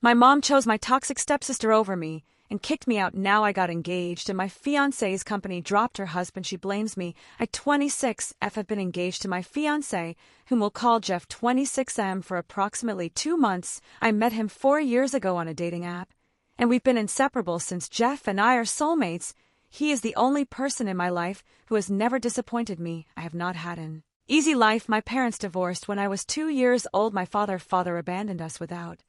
My mom chose my toxic stepsister over me and kicked me out. Now I got engaged and my fiancé's company dropped her husband. She blames me. I 26F have been engaged to my fiancé, whom we'll call Jeff 26M, for approximately 2 months. I met him 4 years ago on a dating app, and we've been inseparable since. Jeff and I are soulmates. He is the only person in my life who has never disappointed me. I have not had an easy life. My parents divorced when I was 2 years old. My father abandoned us without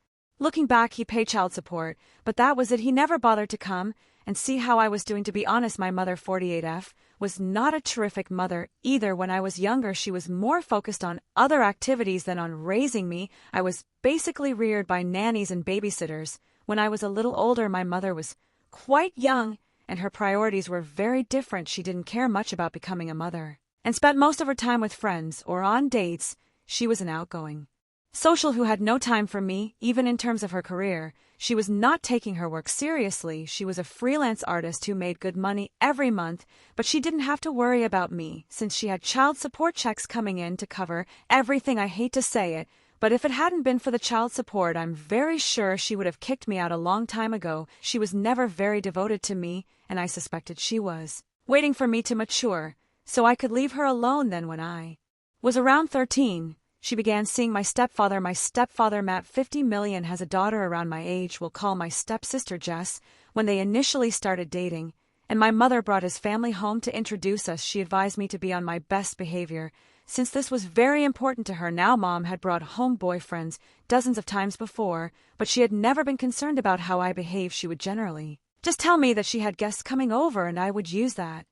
looking back. He paid child support, but that was it. He never bothered to come and see how I was doing. To be honest, my mother, 48F, was not a terrific mother either. When I was younger, she was more focused on other activities than on raising me. I was basically reared by nannies and babysitters. When I was a little older, my mother was quite young, and her priorities were very different. She didn't care much about becoming a mother, and spent most of her time with friends or on dates. She was an outgoing social who had no time for me, even in terms of her career. She was not taking her work seriously. She was a freelance artist who made good money every month, but she didn't have to worry about me, since she had child support checks coming in to cover everything. I hate to say it, but if it hadn't been for the child support, I'm very sure she would have kicked me out a long time ago. She was never very devoted to me, and I suspected she was waiting for me to mature, so I could leave her alone. Then when I was around 13, she began seeing my stepfather. My stepfather, Matt, 50 million, has a daughter around my age. We'll call my stepsister Jess. When they initially started dating, and my mother brought his family home to introduce us, she advised me to be on my best behavior, since this was very important to her. Now, Mom had brought home boyfriends dozens of times before, but she had never been concerned about how I behaved. She would generally just tell me that she had guests coming over, and I would use that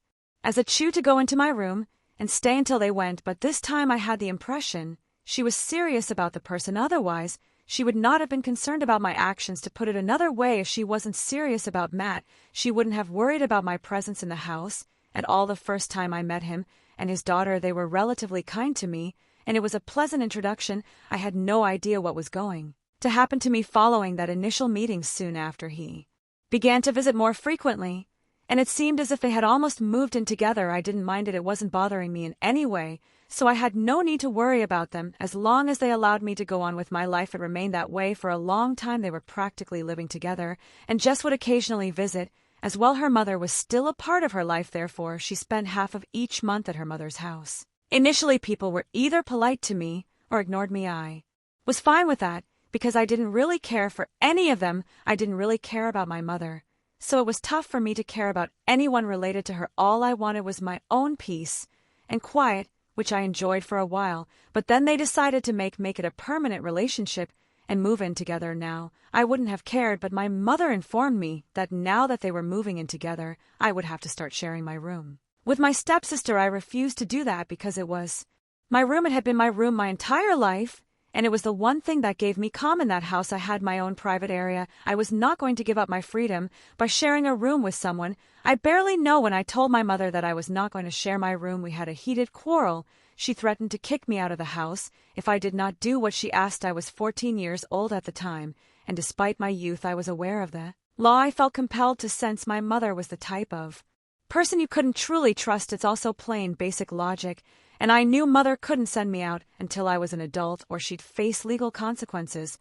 as a cue to go into my room and stay until they went. But this time I had the impression she was serious about the person. Otherwise, she would not have been concerned about my actions. To put it another way, if she wasn't serious about Matt, she wouldn't have worried about my presence in the house at all. The first time I met him and his daughter, they were relatively kind to me, and it was a pleasant introduction. I had no idea what was going to happen to me following that initial meeting. Soon after, he began to visit more frequently, and it seemed as if they had almost moved in together. I didn't mind it. It wasn't bothering me in any way, so I had no need to worry about them. As long as they allowed me to go on with my life, it remained that way. For a long time they were practically living together, and Jess would occasionally visit. As well, her mother was still a part of her life, therefore she spent half of each month at her mother's house. Initially, people were either polite to me or ignored me. I was fine with that, because I didn't really care for any of them. I didn't really care about my mother, so it was tough for me to care about anyone related to her. All I wanted was my own peace and quiet, which I enjoyed for a while, but then they decided to make it a permanent relationship and move in together. Now, I wouldn't have cared, but my mother informed me that now that they were moving in together, I would have to start sharing my room with my stepsister. I refused to do that because it was my room. It had been my room my entire life, and it was the one thing that gave me calm in that house. I had my own private area. I was not going to give up my freedom by sharing a room with someone I barely know. When I told my mother that I was not going to share my room, we had a heated quarrel. She threatened to kick me out of the house if I did not do what she asked. I was 14 years old at the time, and despite my youth, I was aware of the law. I felt compelled to, sense my mother was the type of person you couldn't truly trust. It's also plain basic logic, and I knew Mother couldn't send me out until I was an adult or she'd face legal consequences.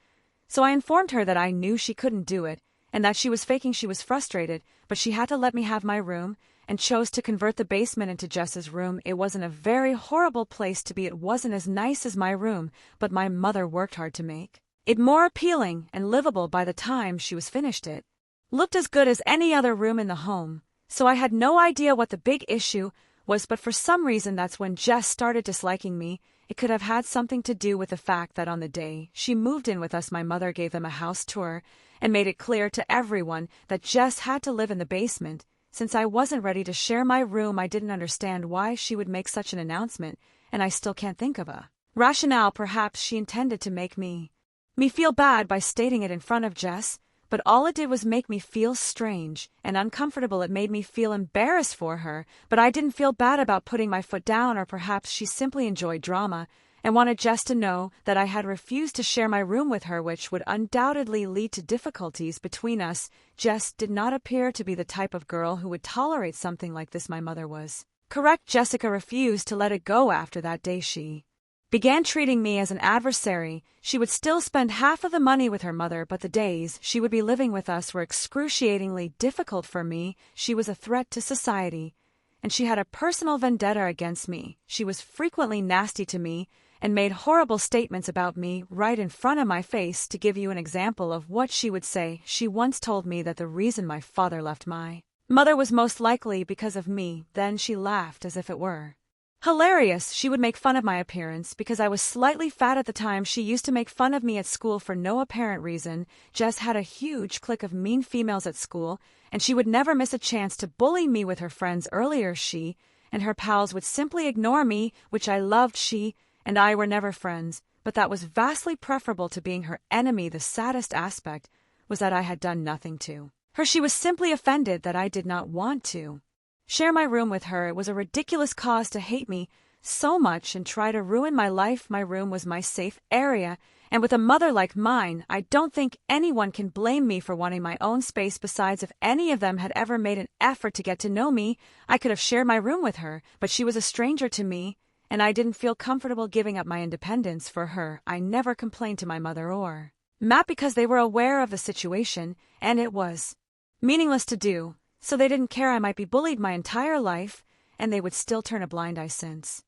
So I informed her that I knew she couldn't do it and that she was faking. She was frustrated, but she had to let me have my room, and chose to convert the basement into Jess's room. It wasn't a very horrible place to be. It wasn't as nice as my room, but my mother worked hard to make it more appealing and livable. By the time she was finished, it looked as good as any other room in the home. So I had no idea what the big issue was, but for some reason that's when Jess started disliking me. It could have had something to do with the fact that on the day she moved in with us, my mother gave them a house tour and made it clear to everyone that Jess had to live in the basement. Since I wasn't ready to share my room, I didn't understand why she would make such an announcement, and I still can't think of a rationale. Perhaps she intended to make me feel bad by stating it in front of Jess, but all it did was make me feel strange and uncomfortable. It made me feel embarrassed for her, but I didn't feel bad about putting my foot down. Or perhaps she simply enjoyed drama and wanted Jess to know that I had refused to share my room with her, which would undoubtedly lead to difficulties between us. Jess did not appear to be the type of girl who would tolerate something like this. My mother was correct. Jessica refused to let it go after that day. She began treating me as an adversary. She would still spend half of the money with her mother, but the days she would be living with us were excruciatingly difficult for me. She was a threat to society, and she had a personal vendetta against me. She was frequently nasty to me and made horrible statements about me right in front of my face. To give you an example of what she would say, she once told me that the reason my father left my mother was most likely because of me. Then she laughed as if it were hilarious. She would make fun of my appearance because I was slightly fat at the time. She used to make fun of me at school for no apparent reason. Jess had a huge clique of mean females at school, and she would never miss a chance to bully me with her friends. Earlier, she and her pals would simply ignore me, which I loved. She and I were never friends, but that was vastly preferable to being her enemy. The saddest aspect was that I had done nothing to her. She was simply offended that I did not want to share my room with her. It was a ridiculous cause to hate me so much and try to ruin my life. My room was my safe area, and with a mother like mine, I don't think anyone can blame me for wanting my own space. Besides, if any of them had ever made an effort to get to know me, I could have shared my room with her, but she was a stranger to me, and I didn't feel comfortable giving up my independence for her. I never complained to my mother or Matt because they were aware of the situation, and it was meaningless to do. So they didn't care. I might be bullied my entire life, and they would still turn a blind eye since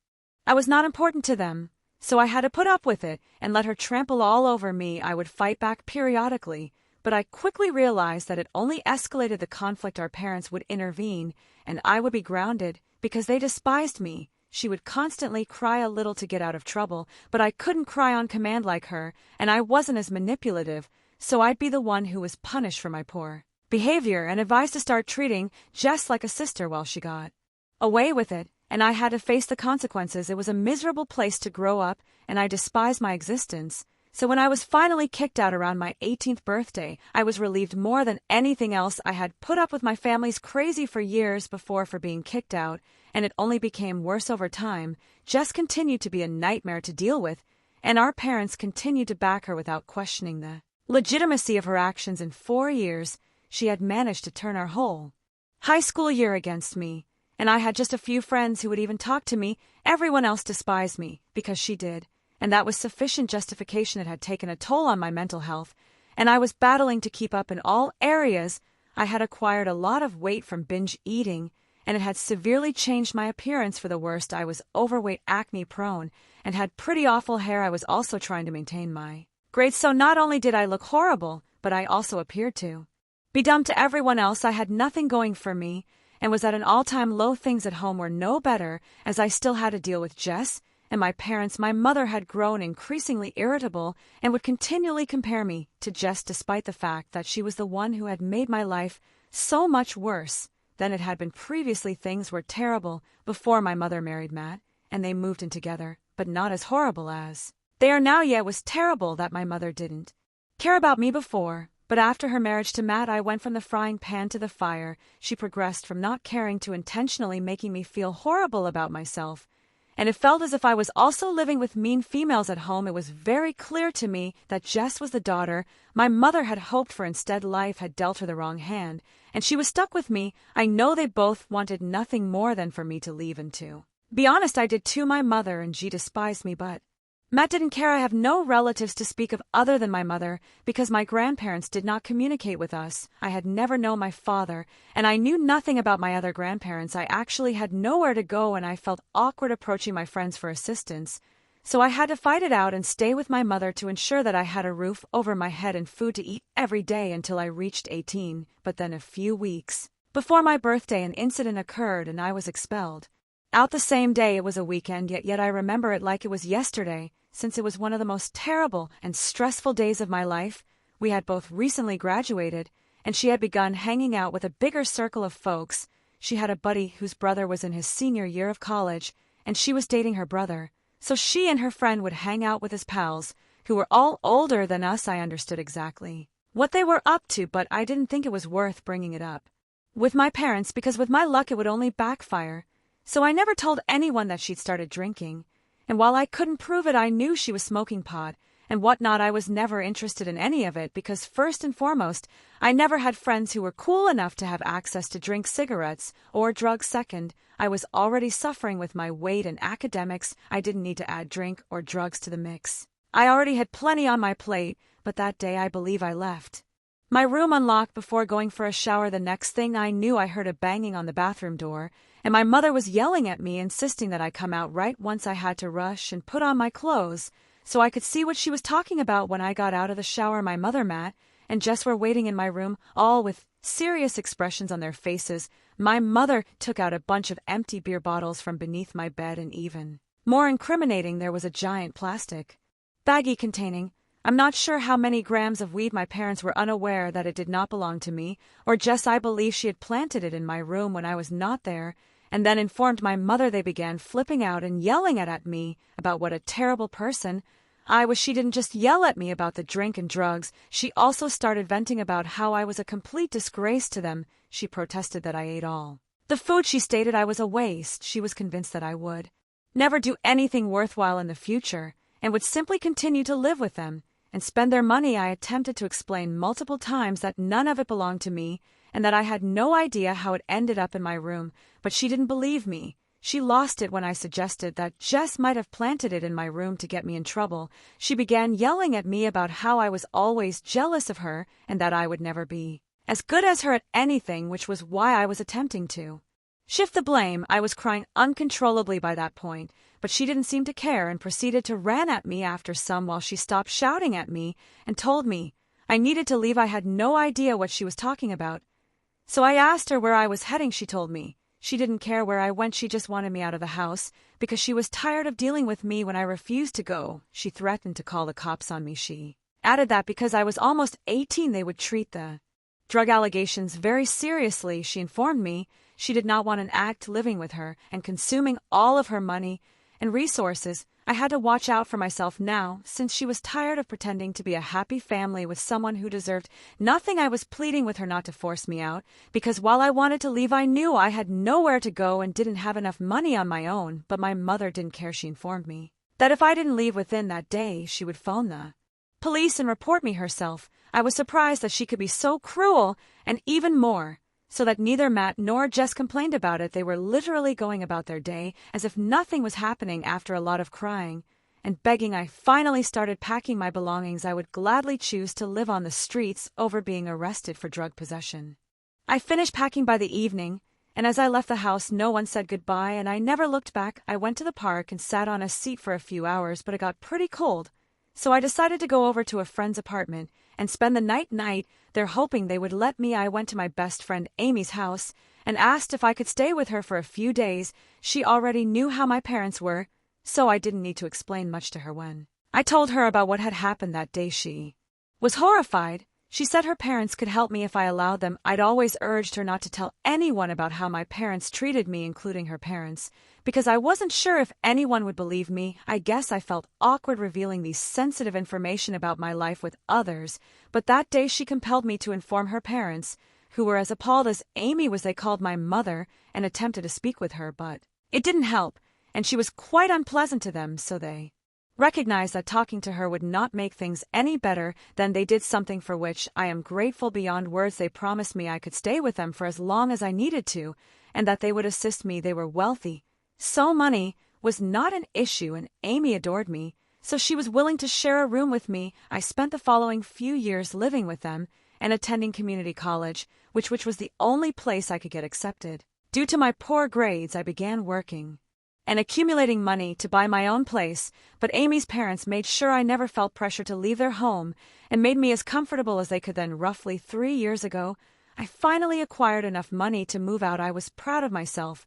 I was not important to them. So I had to put up with it and let her trample all over me. I would fight back periodically, but I quickly realized that it only escalated the conflict. Our parents would intervene, and I would be grounded because they despised me. She would constantly cry a little to get out of trouble, but I couldn't cry on command like her, and I wasn't as manipulative, so I'd be the one who was punished for my poor behavior and advised to start treating Jess like a sister while she got away with it, and I had to face the consequences. It was a miserable place to grow up, and I despised my existence. So when I was finally kicked out around my 18th birthday, I was relieved more than anything else. I had put up with my family's crazy for years before for being kicked out, and it only became worse over time. Jess continued to be a nightmare to deal with, and our parents continued to back her without questioning the legitimacy of her actions. In 4 years, she had managed to turn our whole high school year against me, and I had just a few friends who would even talk to me. Everyone else despised me because she did, and that was sufficient justification. It had taken a toll on my mental health, and I was battling to keep up in all areas. I had acquired a lot of weight from binge eating, and it had severely changed my appearance for the worst. I was overweight, acne prone, and had pretty awful hair. I was also trying to maintain my grades, so not only did I look horrible, but I also appeared to be dumb to everyone else. I had nothing going for me and was at an all-time low. Things at home were no better, as I still had to deal with Jess and my parents. My mother had grown increasingly irritable and would continually compare me to Jess, despite the fact that she was the one who had made my life so much worse than it had been previously. Things were terrible before my mother married Matt, and they moved in together, but not as horrible as they are now. Yet it was terrible that my mother didn't care about me before, but after her marriage to Matt, I went from the frying pan to the fire. She progressed from not caring to intentionally making me feel horrible about myself, and it felt as if I was also living with mean females at home. It was very clear to me that Jess was the daughter my mother had hoped for. Instead, life had dealt her the wrong hand, and she was stuck with me. I know they both wanted nothing more than for me to leave, and to be honest, I did too. My mother and G despised me, but Matt didn't care. I have no relatives to speak of other than my mother, because my grandparents did not communicate with us. I had never known my father, and I knew nothing about my other grandparents. I actually had nowhere to go, and I felt awkward approaching my friends for assistance. So I had to fight it out and stay with my mother to ensure that I had a roof over my head and food to eat every day until I reached 18. But then a few weeks before my birthday, an incident occurred and I was expelled out the same day. It was a weekend, yet I remember it like it was yesterday, since it was one of the most terrible and stressful days of my life. We had both recently graduated, and she had begun hanging out with a bigger circle of folks. She had a buddy whose brother was in his senior year of college, and she was dating her brother. So she and her friend would hang out with his pals, who were all older than us. I understood exactly what they were up to, but I didn't think it was worth bringing it up with my parents, because with my luck it would only backfire. So I never told anyone that she'd started drinking, and while I couldn't prove it, I knew she was smoking pot, and whatnot. I was never interested in any of it because, first and foremost, I never had friends who were cool enough to have access to drink, cigarettes, or drugs. Second, I was already suffering with my weight and academics. I didn't need to add drink or drugs to the mix. I already had plenty on my plate, but that day I believe I left my room unlocked before going for a shower. The next thing I knew, I heard a banging on the bathroom door, and my mother was yelling at me, insisting that I come out right once. I had to rush and put on my clothes so I could see what she was talking about. When I got out of the shower, my mother, Matt, and Jess were waiting in my room, all with serious expressions on their faces. My mother took out a bunch of empty beer bottles from beneath my bed, and even more incriminating, there was a giant plastic baggie containing, I'm not sure how many grams of weed. My parents were unaware that it did not belong to me, or Jess, I believe she had planted it in my room when I was not there, and then informed my mother. They began flipping out and yelling at me about what a terrible person I was. She didn't just yell at me about the drink and drugs, she also started venting about how I was a complete disgrace to them. She protested that I ate all the food. She stated I was a waste. She was convinced that I would never do anything worthwhile in the future, and would simply continue to live with them and spend their money. I attempted to explain multiple times that none of it belonged to me and that I had no idea how it ended up in my room, but she didn't believe me. She lost it when I suggested that Jess might have planted it in my room to get me in trouble. She began yelling at me about how I was always jealous of her and that I would never be as good as her at anything, which was why I was attempting to shift the blame. I was crying uncontrollably by that point, but she didn't seem to care and proceeded to rant at me after some while she stopped shouting at me and told me I needed to leave. I had no idea what she was talking about, so I asked her where I was heading. She told me she didn't care where I went, she just wanted me out of the house because she was tired of dealing with me when I refused to go. She threatened to call the cops on me. She added that because I was almost 18 they would treat the drug allegations very seriously. She informed me she did not want an addict living with her and consuming all of her money and resources. I had to watch out for myself now, since she was tired of pretending to be a happy family with someone who deserved nothing. I was pleading with her not to force me out, because while I wanted to leave, I knew I had nowhere to go and didn't have enough money on my own. But my mother didn't care. She informed me that if I didn't leave within that day, she would phone the police and report me herself. I was surprised that she could be so cruel, and even more so that neither Matt nor Jess complained about it. They were literally going about their day as if nothing was happening. After a lot of crying and begging, I finally started packing my belongings. I would gladly choose to live on the streets over being arrested for drug possession. I finished packing by the evening, and as I left the house, no one said goodbye, and I never looked back. I went to the park and sat on a seat for a few hours, but it got pretty cold, so I decided to go over to a friend's apartment and spend the night there, hoping they would let me. I went to my best friend Amy's house and asked if I could stay with her for a few days. She already knew how my parents were, so I didn't need to explain much to her. When I told her about what had happened that day, she was horrified. She said her parents could help me if I allowed them. I'd always urged her not to tell anyone about how my parents treated me, including her parents, because I wasn't sure if anyone would believe me. I guess I felt awkward revealing these sensitive information about my life with others, but that day she compelled me to inform her parents, who were as appalled as Amy was. They called my mother and attempted to speak with her, but it didn't help, and she was quite unpleasant to them, so they recognized that talking to her would not make things any better. Then they did something for which I am grateful beyond words. They promised me I could stay with them for as long as I needed to, and that they would assist me. They were wealthy, so money was not an issue, and Amy adored me, so she was willing to share a room with me. I spent the following few years living with them and attending community college, which was the only place I could get accepted. Due to my poor grades, I began working and accumulating money to buy my own place, but Amy's parents made sure I never felt pressure to leave their home and made me as comfortable as they could. Then, roughly 3 years ago, I finally acquired enough money to move out. I was proud of myself,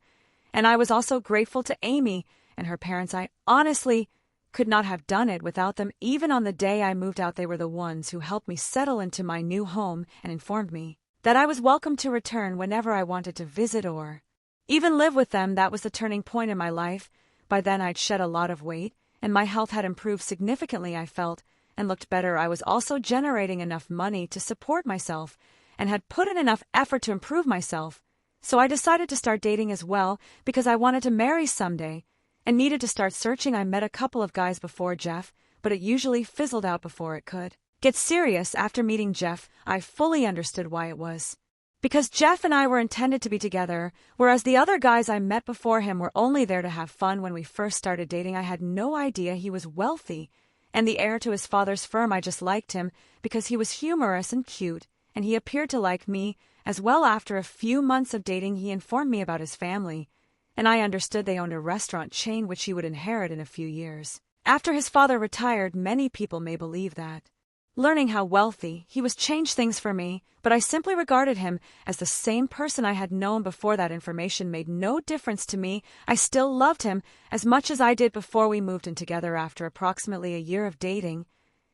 and I was also grateful to Amy and her parents. I honestly could not have done it without them. Even on the day I moved out, they were the ones who helped me settle into my new home and informed me that I was welcome to return whenever I wanted to visit or even live with them. That was the turning point in my life. By then I'd shed a lot of weight, and my health had improved significantly. I felt and looked better. I was also generating enough money to support myself and had put in enough effort to improve myself. So I decided to start dating as well, because I wanted to marry someday and needed to start searching. I met a couple of guys before Jeff, but it usually fizzled out before it could get serious. After meeting Jeff, I fully understood why it was. Because Jeff and I were intended to be together, whereas the other guys I met before him were only there to have fun. When we first started dating, I had no idea he was wealthy and the heir to his father's firm. I just liked him because he was humorous and cute, and he appeared to like me as well. After a few months of dating, he informed me about his family, and I understood they owned a restaurant chain which he would inherit in a few years. After his father retired, many people may believe that learning how wealthy he was changed things for me, but I simply regarded him as the same person I had known before. That information made no difference to me. I still loved him as much as I did before we moved in together after approximately a year of dating,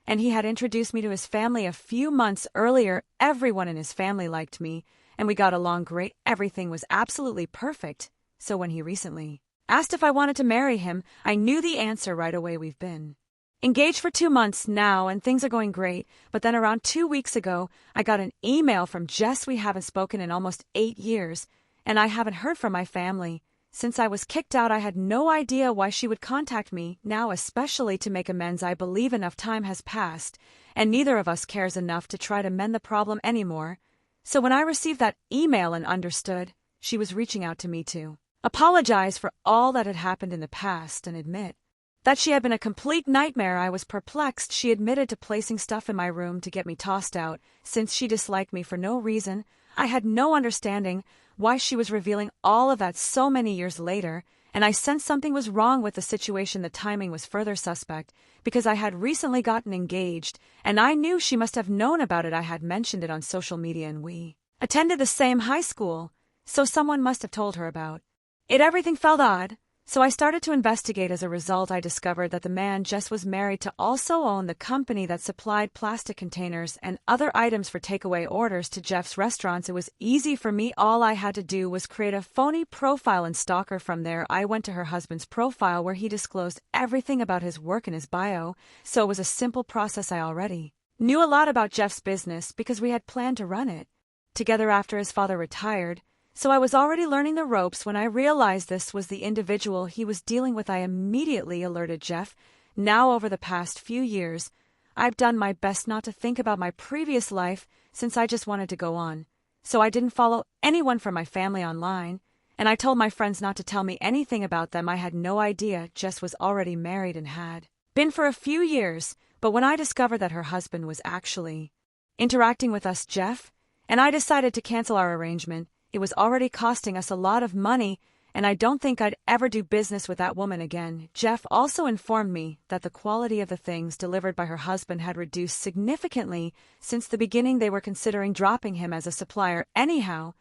and he had introduced me to his family a few months earlier. Everyone in his family liked me, and we got along great. Everything was absolutely perfect. So when he recently asked if I wanted to marry him, I knew the answer right away. We've been engaged for 2 months now, and things are going great, but then around 2 weeks ago, I got an email from Jess. We haven't spoken in almost 8 years, and I haven't heard from my family since I was kicked out. I had no idea why she would contact me now, especially to make amends. I believe enough time has passed, and neither of us cares enough to try to mend the problem anymore. So when I received that email and understood she was reaching out to me to apologize for all that had happened in the past and admit that she had been a complete nightmare, I was perplexed. She admitted to placing stuff in my room to get me tossed out since she disliked me for no reason. I had no understanding why she was revealing all of that so many years later, and I sensed something was wrong with the situation. The timing was further suspect because I had recently gotten engaged, and I knew she must have known about it. I had mentioned it on social media, and we attended the same high school, so someone must have told her about it. Everything felt odd, so I started to investigate. As a result, I discovered that the man Jess was married to also owned the company that supplied plastic containers and other items for takeaway orders to Jeff's restaurants. It was easy for me. All I had to do was create a phony profile and stalk her from there. I went to her husband's profile where he disclosed everything about his work in his bio, so it was a simple process. I already knew a lot about Jeff's business because we had planned to run it together after his father retired. So I was already learning the ropes. When I realized this was the individual he was dealing with, I immediately alerted Jeff. Now, over the past few years, I've done my best not to think about my previous life since I just wanted to go on. So I didn't follow anyone from my family online, and I told my friends not to tell me anything about them. I had no idea Jess was already married and had been for a few years, but when I discovered that her husband was actually interacting with us, Jeff, and I decided to cancel our arrangement. It was already costing us a lot of money, and I don't think I'd ever do business with that woman again. Jeff also informed me that the quality of the things delivered by her husband had reduced significantly since the beginning. They were considering dropping him as a supplier anyhow,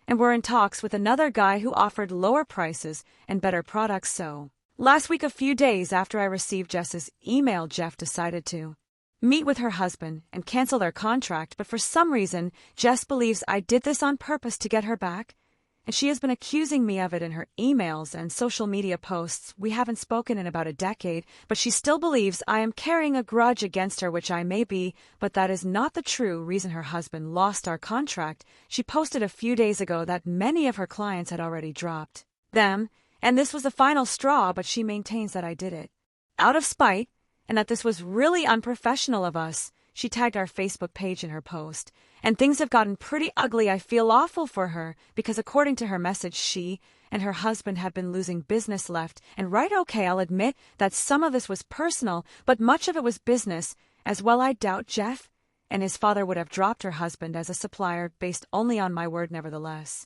and were in talks with another guy who offered lower prices and better products. So last week, a few days after I received Jess's email, Jeff decided to meet with her husband and cancel their contract, but for some reason, Jess believes I did this on purpose to get her back, and she has been accusing me of it in her emails and social media posts. We haven't spoken in about a decade, but she still believes I am carrying a grudge against her, which I may be, but that is not the true reason her husband lost our contract. She posted a few days ago that many of her clients had already dropped them, and this was the final straw, but she maintains that I did it out of spite, and that this was really unprofessional of us. She tagged our Facebook page in her post, and things have gotten pretty ugly. I feel awful for her because according to her message, she and her husband have been losing business left and right. Okay, I'll admit that some of this was personal, but much of it was business as well. I doubt Jeff and his father would have dropped her husband as a supplier based only on my word. Nevertheless,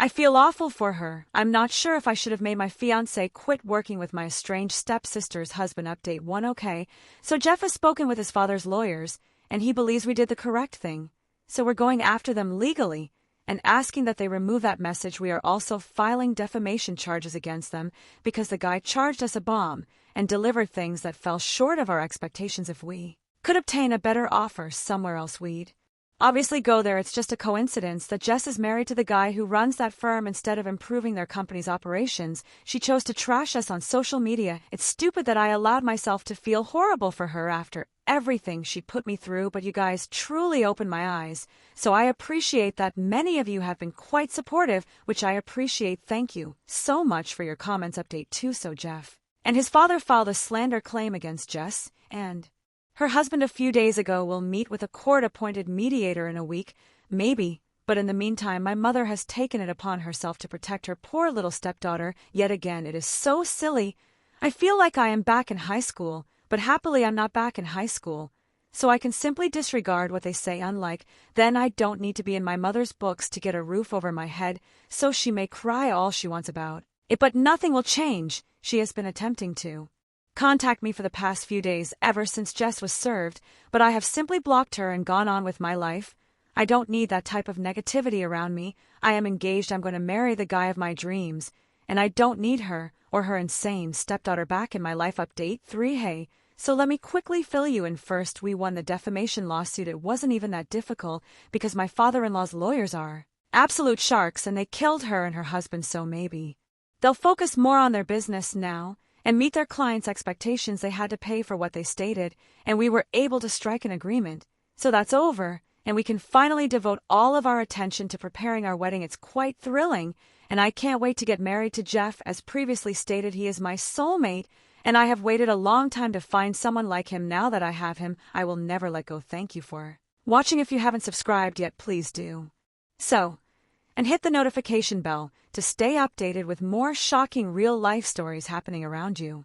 I feel awful for her. I'm not sure if I should have made my fiancé quit working with my estranged stepsister's husband. Update 1. Okay, so Jeff has spoken with his father's lawyers, and he believes we did the correct thing. So we're going after them legally and asking that they remove that message. We are also filing defamation charges against them because the guy charged us a bomb and delivered things that fell short of our expectations. If we could obtain a better offer somewhere else, we'd obviously go there. It's just a coincidence that Jess is married to the guy who runs that firm. Instead of improving their company's operations, she chose to trash us on social media. It's stupid that I allowed myself to feel horrible for her after everything she put me through, but you guys truly opened my eyes. So I appreciate that. Many of you have been quite supportive, which I appreciate. Thank you so much for your comments. Update 2. So Jeff and his father filed a slander claim against Jess, and her husband a few days ago will meet with a court-appointed mediator in a week, maybe, but in the meantime my mother has taken it upon herself to protect her poor little stepdaughter. Yet again, it is so silly. I feel like I am back in high school, but happily I'm not back in high school. So I can simply disregard what they say. Unlike then, I don't need to be in my mother's books to get a roof over my head, so she may cry all she wants about it, but nothing will change. She has been attempting to contact me for the past few days, ever since Jess was served, but I have simply blocked her and gone on with my life. I don't need that type of negativity around me. I am engaged. I'm going to marry the guy of my dreams, and I don't need her or her insane stepdaughter back in my life. Update 3. Hey, so let me quickly fill you in. First, we won the defamation lawsuit. It wasn't even that difficult because my father-in-law's lawyers are absolute sharks and they killed her and her husband, so maybe they'll focus more on their business now and meet their clients' expectations. They had to pay for what they stated, and we were able to strike an agreement. So that's over, and we can finally devote all of our attention to preparing our wedding. It's quite thrilling, and I can't wait to get married to Jeff. As previously stated, he is my soulmate, and I have waited a long time to find someone like him. Now that I have him, I will never let go. Thank you for watching. If you haven't subscribed yet, please do so, and hit the notification bell to stay updated with more shocking real-life stories happening around you.